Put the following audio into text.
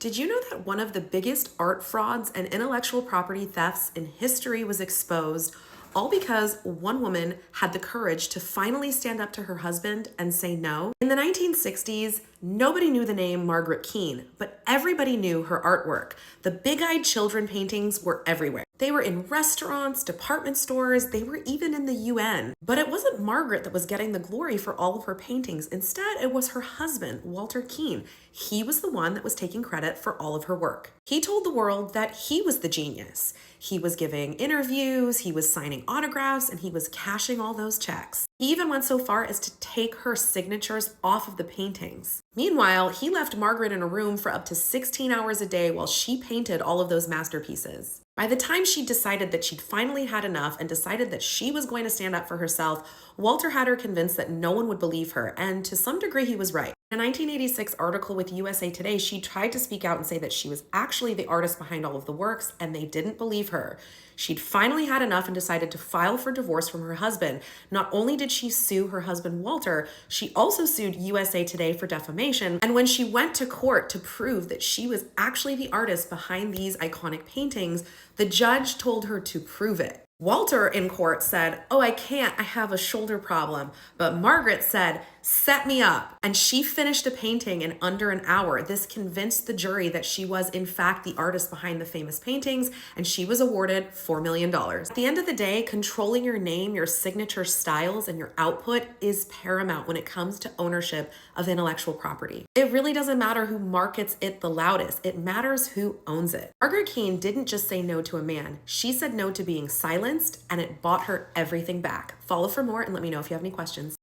Did you know that one of the biggest art frauds and intellectual property thefts in history was exposed, all because one woman had the courage to finally stand up to her husband and say no? In the 1960s, nobody knew the name Margaret Keane, but everybody knew her artwork. The big-eyed children paintings were everywhere. They were in restaurants, department stores, they were even in the UN. But it wasn't Margaret that was getting the glory for all of her paintings. Instead, it was her husband, Walter Keane. He was the one that was taking credit for all of her work. He told the world that he was the genius. He was giving interviews, he was signing autographs, and he was cashing all those checks. He even went so far as to take her signatures off of the paintings. Meanwhile, he left Margaret in a room for up to 16 hours a day while she painted all of those masterpieces. By the time she decided that she'd finally had enough and decided that she was going to stand up for herself, Walter had her convinced that no one would believe her, and to some degree he was right. In a 1986 article with USA Today, she tried to speak out and say that she was actually the artist behind all of the works, and they didn't believe her. She'd finally had enough and decided to file for divorce from her husband. Not only did she sue her husband Walter, she also sued USA Today for defamation. And when she went to court to prove that she was actually the artist behind these iconic paintings, the judge told her to prove it. Walter in court said, "Oh, I can't, I have a shoulder problem." But Margaret said, "Set me up." And she finished a painting in under an hour. This convinced the jury that she was in fact the artist behind the famous paintings, and she was awarded $4 million. At the end of the day, controlling your name, your signature styles, and your output is paramount when it comes to ownership of intellectual property. It really doesn't matter who markets it the loudest. It matters who owns it. Margaret Keane didn't just say no to a man. She said no to being silenced, and it bought her everything back. Follow for more and let me know if you have any questions.